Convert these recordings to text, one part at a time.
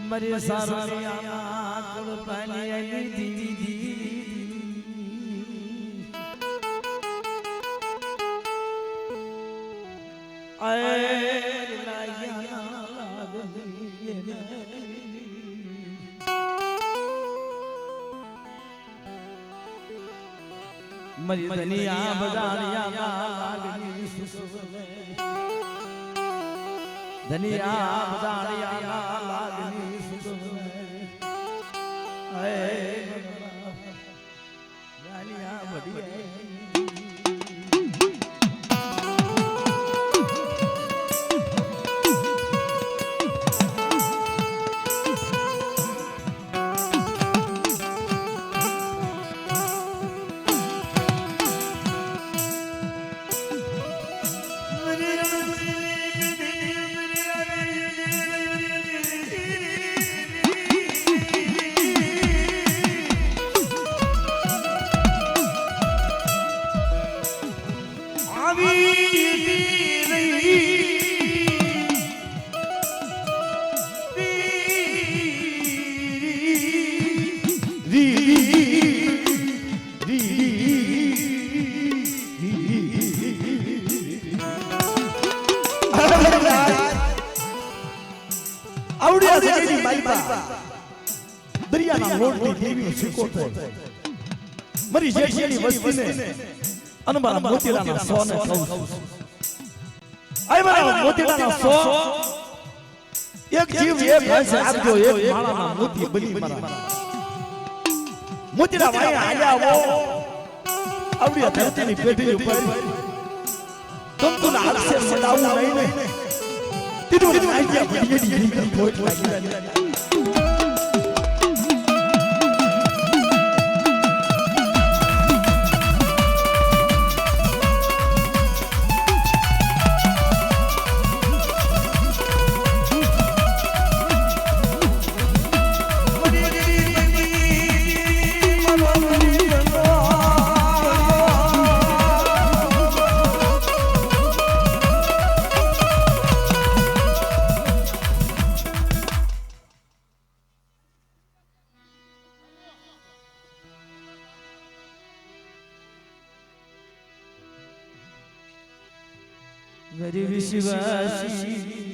મરી સારોલિયા કળ પાલી દીદી આય લાયા લાગી મરી દનિયા બજારિયા લાગી સુસુને ધનિયા બજારિયા લાગી સુસુને એ ગાલિયા બડી મરી જેઠીની વસ્તીને અને મારા મોતીડાના સોને કહું આય મારા મોતીડાના સો એક જીવ એક હશે આપજો એક માળાના મોતી બની મારા મોતીડા ભાઈ આયા આવો આવડી ધરતીની પેઢી ઉપર તમતુના હાથે સડાવું નહીં તીધું આઈ ગયા બડીડી કોઈ લાગી ગરીબ વિશ્વાસી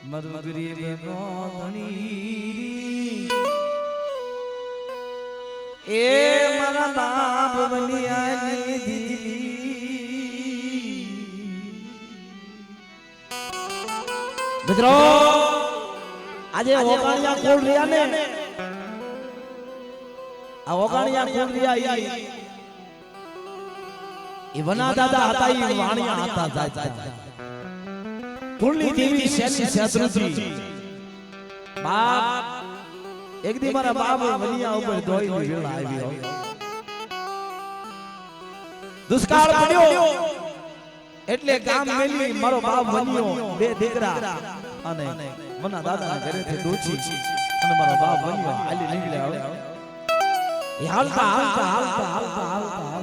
મરુ ગરીબ ગોધણી એ મારા બાપ બનિયાની દીદી મિત્રો આજે ઓકાણિયા કોલ રહ્યા ને આ ઓકાણિયા કોલ રહ્યા એ વના દાદા હતા એ વાણિયા હતા જાતા કુળની દેવી શેલી શત્રુજી બાપ એક દી મારા બાપ વનિયા ઉપર ધોઈની વેળા આવી દુષ્કાળ પડ્યો એટલે ગામ મેલી મારો બાપ વનિયો બે દીકરા અને મના દાદાના ઘરેથી ડોચી અને મારો બાપ વનિયો હાલી નીકળ્યા એ હાલતા હાલતા હાલતા હાલતા હાલતા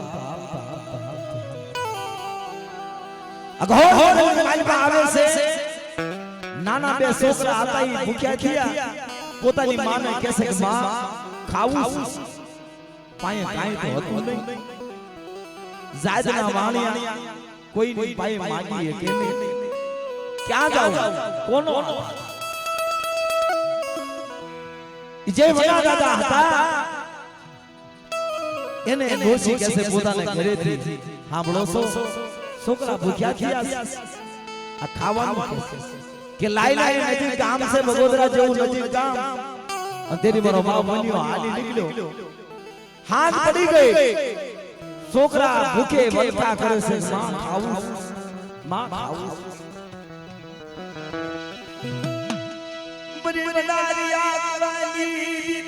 અઘોર માલિકા આવે છે નાના બે છોકરા હતા એ ભૂખ્યા થયા પોતાની માને કહેશે કે માં ખાવું પાયે કાઈ તો હતું નહીં જાજના વાણિયા કોઈની પાયે માંગીએ કે નહીં ક્યાં જાવ કોનો જે વડા દાદા હતા એને દોષી કહેશે પોતાના ઘરેથી સાંભળો છો છોકરા ભૂખ્યા થયા આ ખાવાનું કે લાઈ લાઈ નજીક ગામ છે બગોદરા જેવું નજીક ગામ અંતેરી મારો બાપ બન્યો હાલી નીકળ્યો હાથ પડી ગઈ છોકરા ભૂખે વલકા કરે છે માં ખાવું માં ખાવું બરી બનારી આવાલી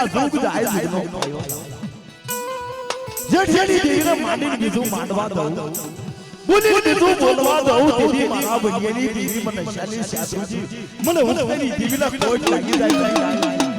માં જોગ જાય નો પાયો જેઠેડી દેવીને માંડીને બીજું માંડવા દઉં બોલી બીજું બોલવા દઉં તેથી મારા ભૈયાની દેવી મને શાલી સાસુજી મને ઉતરી દેવીના કોટ લાગી જાય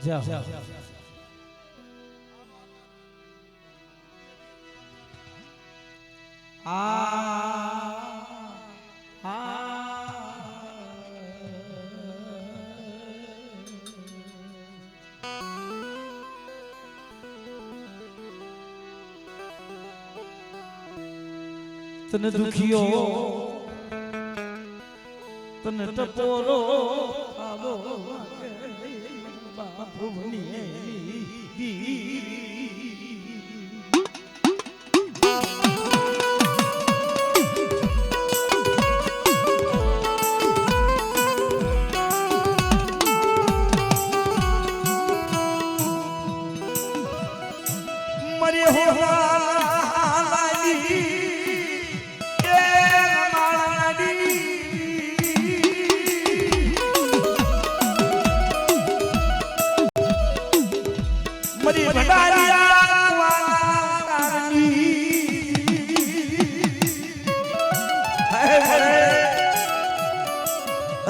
જાઓ તને દુખિયો તને ટપોરો આવો બાપુની મરી હો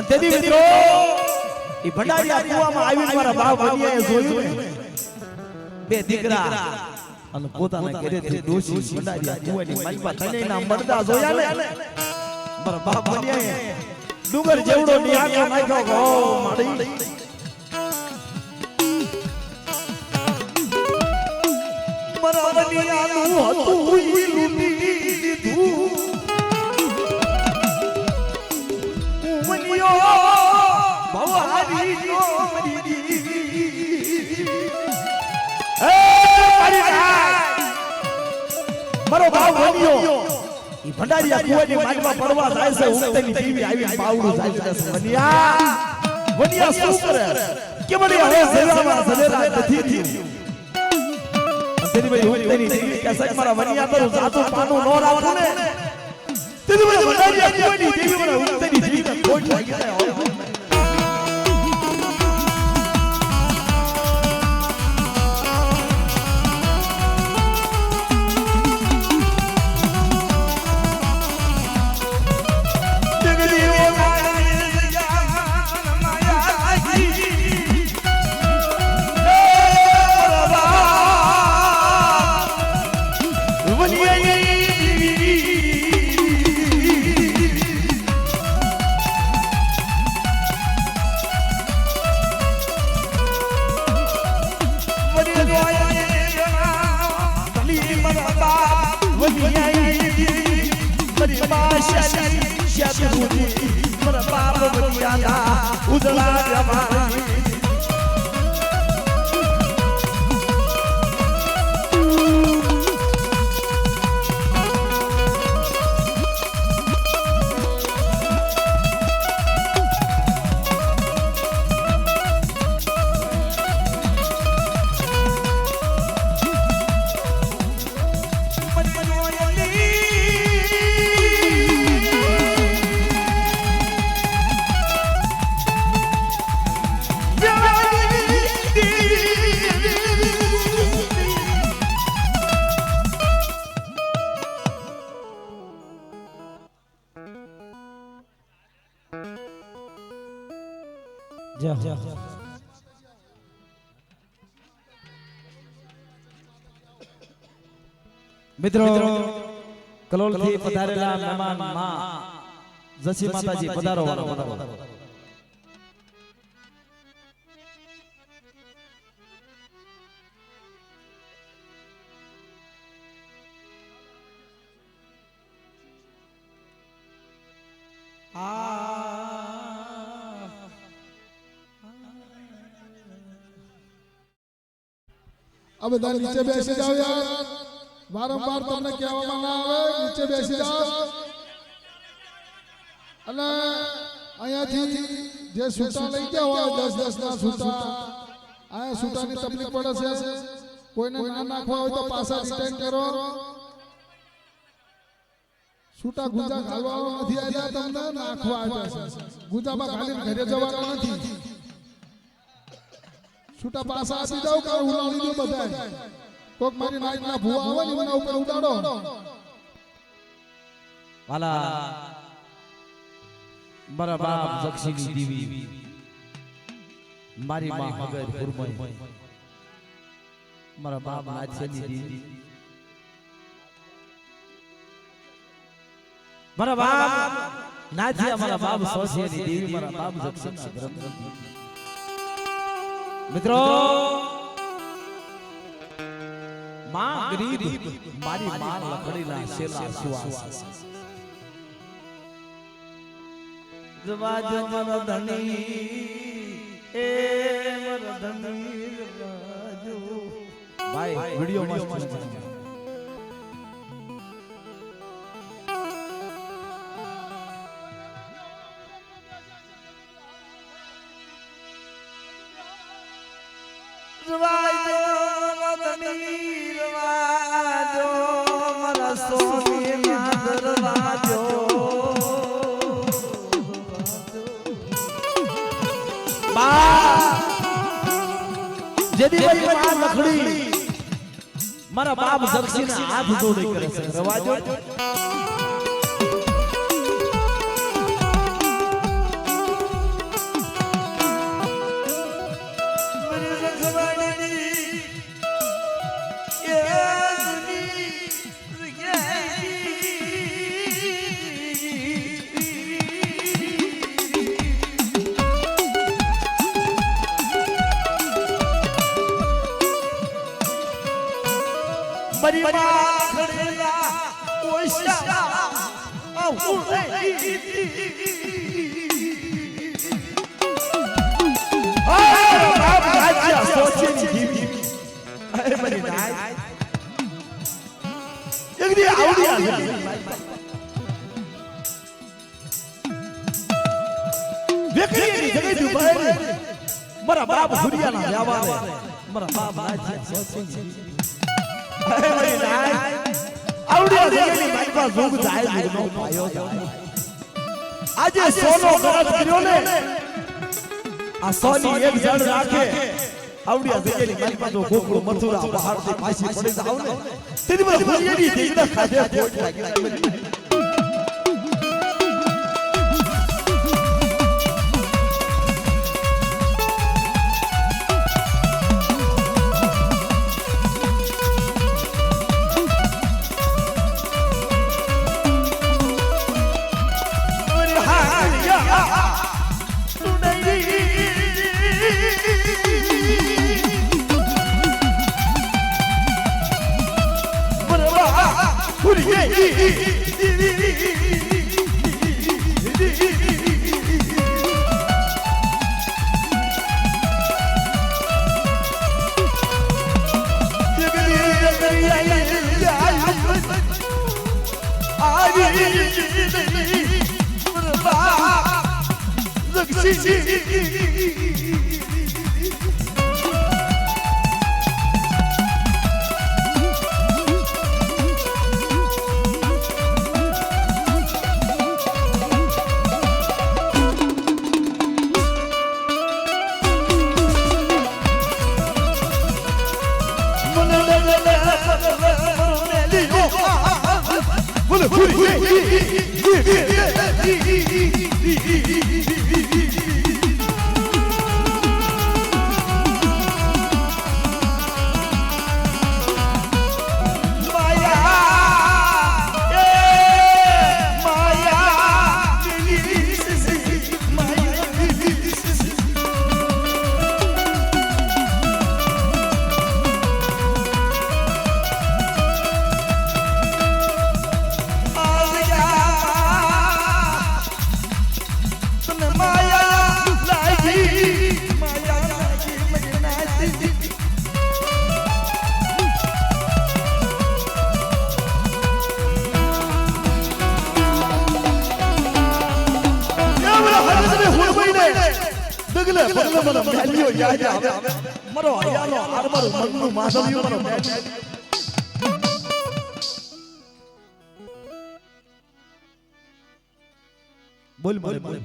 તેદી મિત્રો ઈ ભંડારીયા કુવામાં આવીને મારા બાપ ભણિયાએ જોયું બે દીકરા અને પોતાના ઘરેથી ડોશી ભંડારીયા કુવાની માલપા થઈને ના મરદા જોયા ને મારા બાપ ભણિયાએ ડુંગર જેવડો નિહાળો નાખ્યો ગો માડી મારા ભણિયાનું હતું ઈ લૂંટી લીધું ભવારી નો મારો ભાવ બન્યો ઈ ભંડારીયા કુવાની માગવા પડવા જાય છે ઉગતેની દેવી આવી પાવડું જાય છે વનિયા શું કરે કે મને હવે સેવામાં સદેરા નથી થયું તેની ભાઈ ઉગતેની દેવી કે સચ મારા વનિયા તો જાતું પાનું નો રાખું ને તેની ભાઈ ભંડારીયા કુવાની દેવી મને ઉગતેની દેવી કોઈ લાગી જાય મિત્રો કલોલ થી પધારેલા મહેમાન માં જસી માતાજી પધારો अब બધા નીચે બેસી જાઓ યાર વારંવાર તમને કહેવામાં ના આવે નીચે બેસી જાઓ અને અહીંયાથી જે સૂટા લઈ ગયા હોય 10-10 ના સૂટા આ સૂટાની તકલીફ પડે છે કોઈને ના નાખવા હોય તો પાછા રિટર્ન કરો સૂટા ગુંજા ઘાલવાનો નથી આવ્યા તમને નાખવા આવ્યા છે ગુંજામાં ઘાલીને ઘરે જવાના નથી છૂટા પાસા આપી જાવ કે ઉડાડી દો બધા કોક મારી નાઈટ ના ભૂવા આવે ને એના ઉપર ઉડાડો વાલા મારા બાપ જક્ષીની દેવી મારી માં હગર ફુરમઈ મારા બાપ નાચેની દેવી મારા બાપ નાચિયા મારા બાપ સોસિયાની દેવી મારા બાપ જક્ષીના ગ્રંથ મિત્રો માં ગરીબ મારી માં લકડીના શેલા સુવાસ જવા જવા ધણી એ મર ધણી જવાજો ભાઈ વિડિયો મસ્ત જેદી ભાઈ માં લખડી મારા બાપ જક્ષીના હાથ જોડે કરે છે રવાજો મારી માં ખડેલા ઓશા આઉરે આ બાપ રાજ્ય સોચી જીવી અરે મારી નાય એકદી આવડિયા વેકરીની જગ્યાએ દુબાઈ મારા બાપ હુરિયાના વ્યાવારે મારા બાપ રાજ્ય સોચી જીવી આજે સોનો ગરજ કર્યો ને આ સોની એક જણ રાખે આવડિયા જગેલી મારી પાસે ગોકળો મથુરા પહાડ થી પાછી પડી જાવ ને તેની મને ભૂલિયેની દીકરા ખાધે પોટ લાગી દગલે પગલે મને મેલ્યો યાદ આવે મારો હયાનો હાર મારું મનનું માસલિયું મને મેલ્યો બોલ બોલ બોલ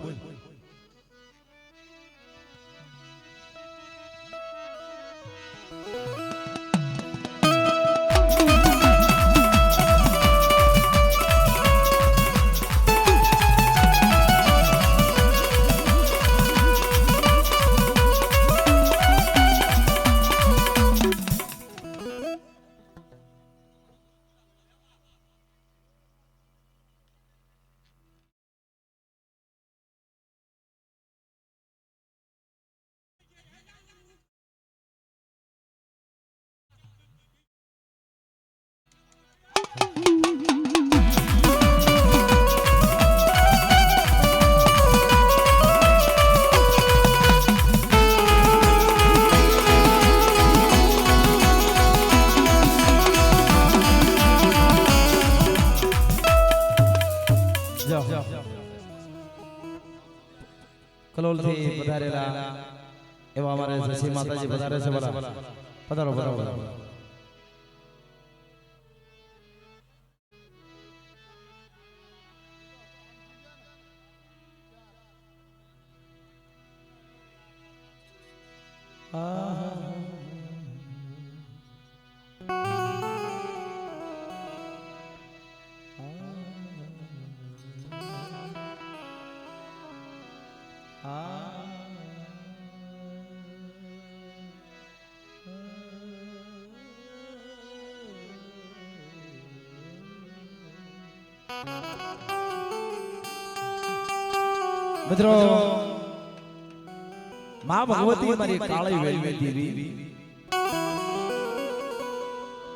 કલોલ થી પધારેલા એવા અમારે જસી માતાજી પધારે છે બોલા પધારો પધારો મિત્રો માં ભગવતી મારી કાળી વેલવી દેવી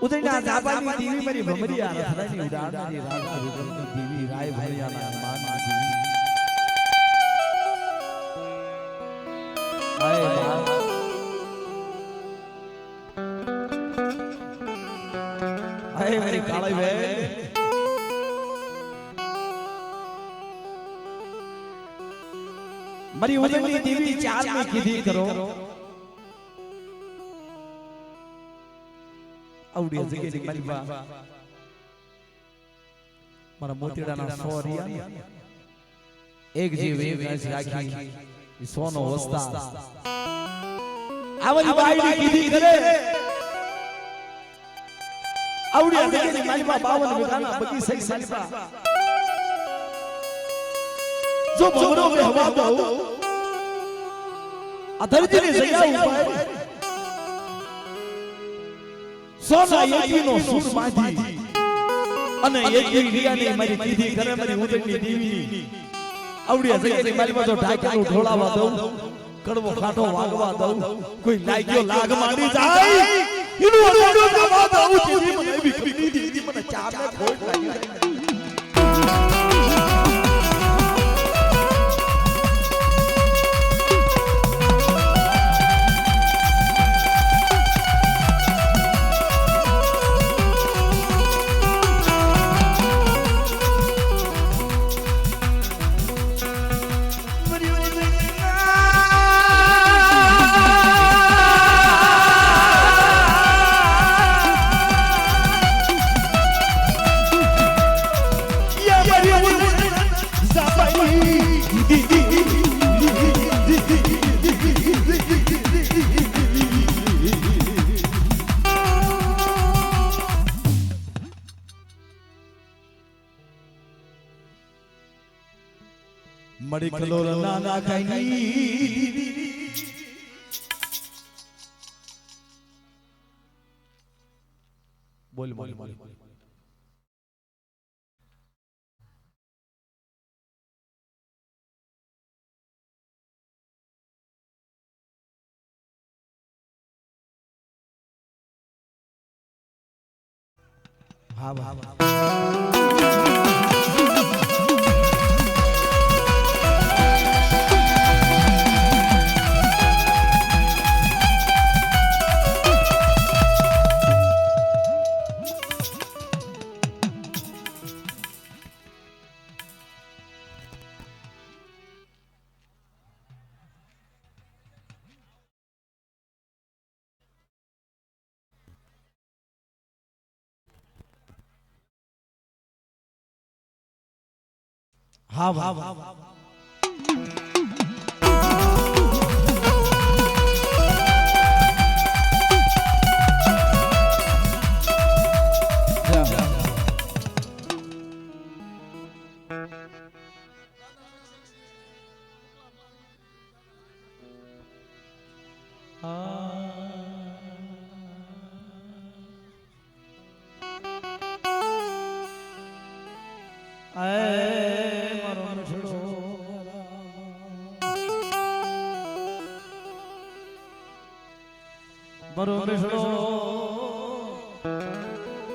ઉદયના દાબાની દેવી મારી ભમરિયા રથડાની ઉડાડનારી રાજા વિક્રમની દેવી રાય ભણિયાના માની દેવી આય આય મારી કાળી વેલ મારી ઉદયની દેવી ચાલ ની કીધી કરો આવડી જગ્યાની મારી બા મારા મોતીડાના સોરિયા એક જીવ એક ગાય રાખી ઈ સોનો વસ્તા આવડી બાયડી કીધી કરે આવડી જગ્યાની મારી બા 52 વીઘાના બગીચા મારી બા जो भवरों में हवा दो अधरजी ने जगह उपाय सोना यकी नो सुर माधी અને એકી રિયાની મારી કીધી કરે મારી ઉદયની દેવી આવડી જગ્યાએ મારી પાસે ઢાકાનું ઢોળાવા દઉં કડવો કાંઠો વાગવા દઉં કોઈ લાગ્યો લાગ માંડી જાય ઈનું અડોડો જવા દઉં દેવી મને એવી કીધી દીદી મને ચાલે ખોટ લાગી મડી કલોલ ના ના ખાઈ બોલ બોલ બોલ હા હા હા હા મારો બેસડો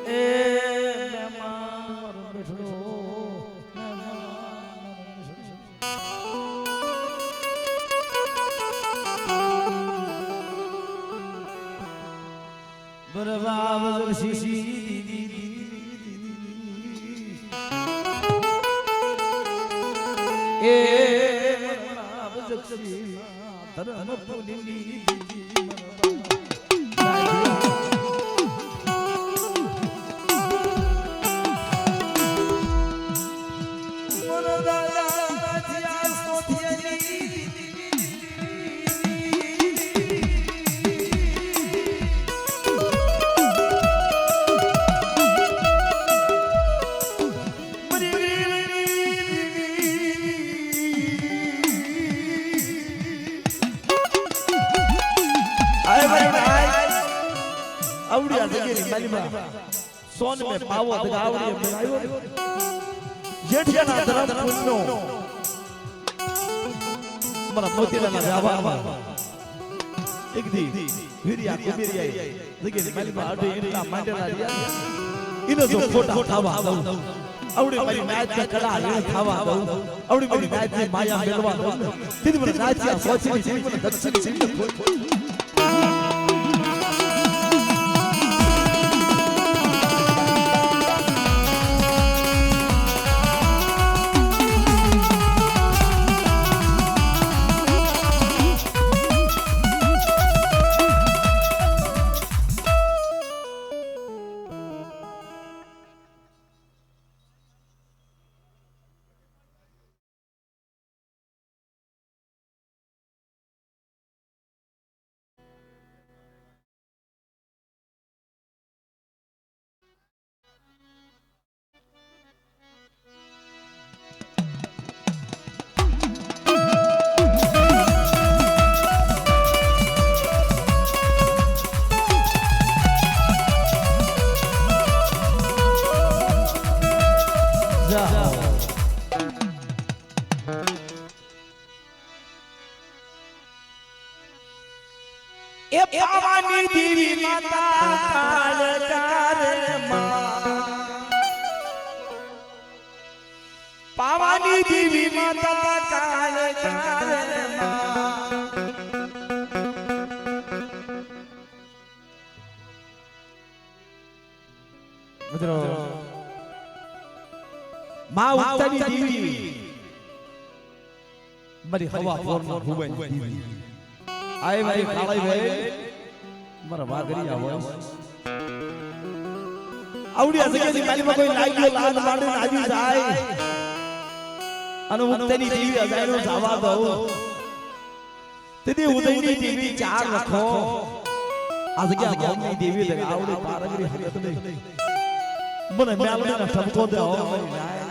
એ મહેમાન મારો બેસડો બરબાબ જગશી એ બરબાબ જગશી ધર્મ પુની आवड़िया जगेरी मालिमा सोन में पावो तक आवड़िया में आयो जेठियाना धर्म पुन्नो मरा मोतीलाना व्यावा एक दी हिरिया कुबेरिया जगेरी मालिमा आडे इनका मांडेला रिया इनो जो फोटा थावा दऊ आवड़ी मारी मैच का कड़ा ले थावा दऊ आवड़ी मारी मैच में माया मिलवा दऊ तिदी मन नाचिया सोची नी मन दक्षिण सिंह ए पावानी देवी माता कालकार पावानी देवी माता कालकार मित्रों मां उक्तानी देवी मरी हवा फोन भुवन देवी आए भाई कालाई भाई मारा वागरी आवो आवड़िया जगेनी मालिमा कोई लागियो लाल माडे आवी जाय अनु उक्तेनी देवी अजायनो जावा दो तिदी उदयनी देवी चार रखो आज क्या गामनी देवी लगा आवड़े पारगरी हगत नहीं मने मेलने ना ठबको दे हो भाई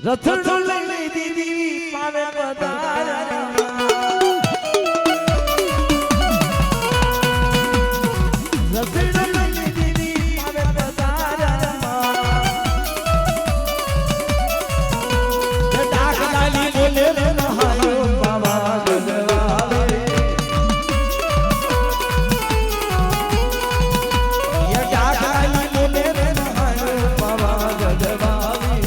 રથડું લઈ દીદી પાવે પધારા રથડું લઈ દીદી પાવે પધારા ડાક ડાલી બોલે રે મહાયો બાબા ગગવાવે યે ડાક ડાલી બોલે રે મહાયો બાબા ગગવાવે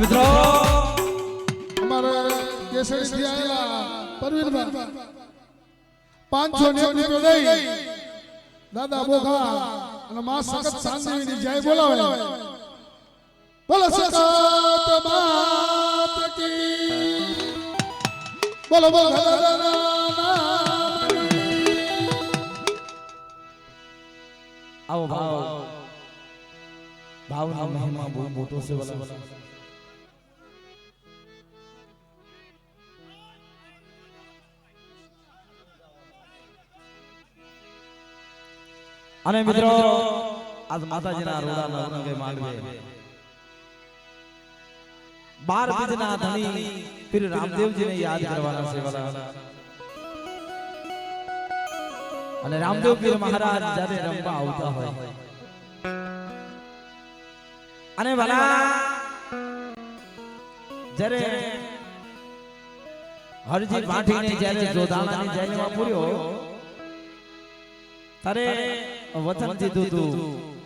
મિત્રો અમારે કેસરીથી આયેલા પરવીનભાઈ 500 રૂપિયા દઈ દાદા બોખા અને માં સખત શાંતિની જય બોલાવે બોલો સખત માત કી બોલો બોલો આવો ભાવનો મહિમા બહુ મોટો છે બોલો અને મિત્રો આજ માતાજીના રોડાના રંગે માંડવે 12 બીજના ધણી પીર રામદેવજીને યાદ કરવાના છે વાલા અને રામદેવ પીર મહારાજ જ્યારે રંબા આવતા હોય અને વાલા જ્યારે હરજી પાઠીને જ્યારે જોધાણાની જેલમાં પૂર્યો તારે વચન દીધું તું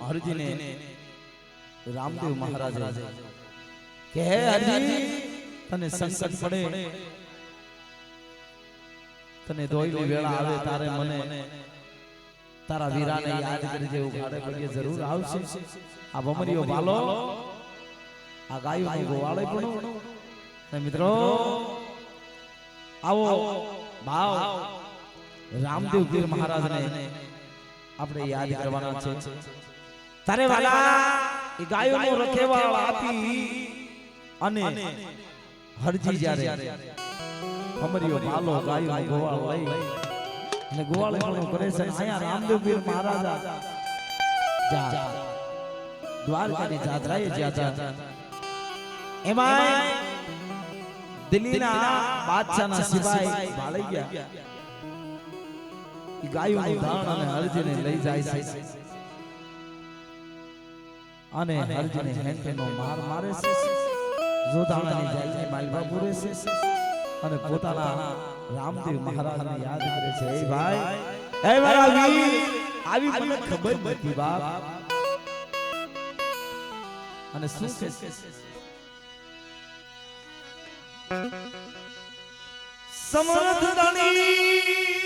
હરજીને રામદેવ મહારાજે કે હે હરજી તને સંકટ પડે તને દોયલી વેળા આવે તારે મને તારા વીરાને યાદ કરજે ઉઘાડે પગે જરૂર આવશે આ ભમરીઓ બાલો આ ગાયોનો ગોવાળે પણ ને મિત્રો આવો ભાવ રામદેવ પીર મહારાજને આપણે યાદ કરવાના છે તારે વાલા એ ગાયોનો રખેવાળ આપી અને હરજી જ્યારે અમરીઓ ભાલો ગાયોનો ગોવાળ લઈ અને ગોવાળ પણ કરે છે આયા રામદેવ પીર મહારાજ જા દ્વારકાની જાત્રાએ જ્યાં એમાં દિલ્હીના બાદશાહના સિપાઈ ભાળી ગયા ગાયોનું ધાણ અને હરજીને લઈ જાય છે અને હરજીને હેંટેનો માર મારે છે જોધાણાની જેલને માલવા પૂરે છે અને પોતાના રામદેવ મહારાજને યાદ કરે છે એ ભાઈ એ મારા વીર આવી મને ખબર નથી બાપ અને શું છે સમર્થ ધણી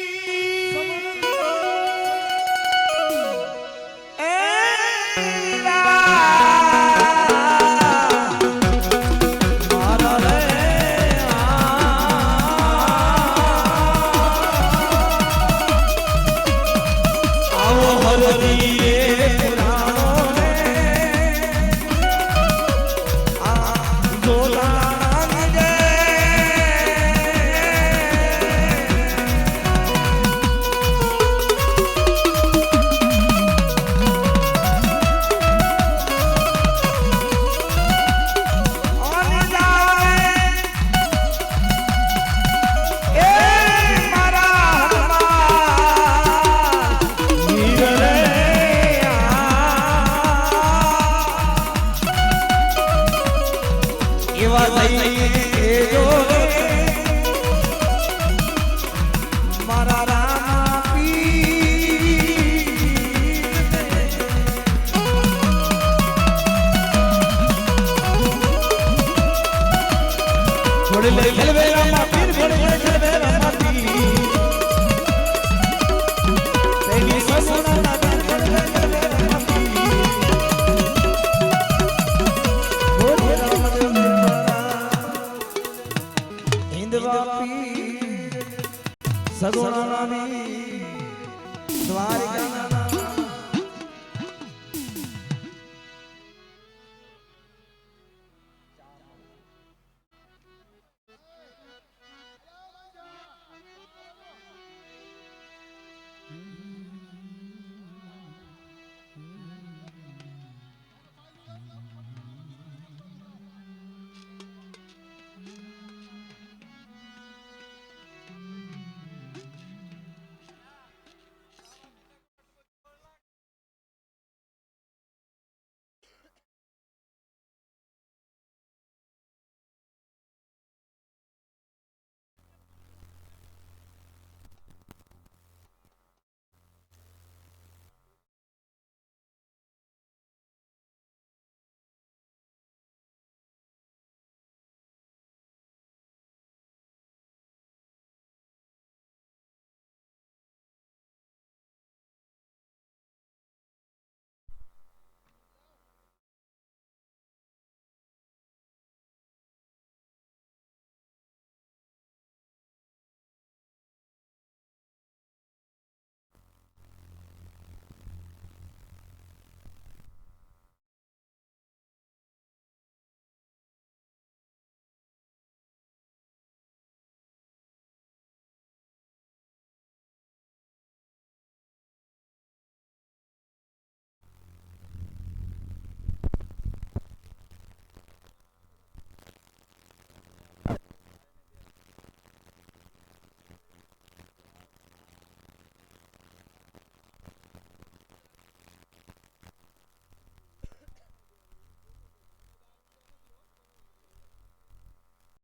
સગુણા નામી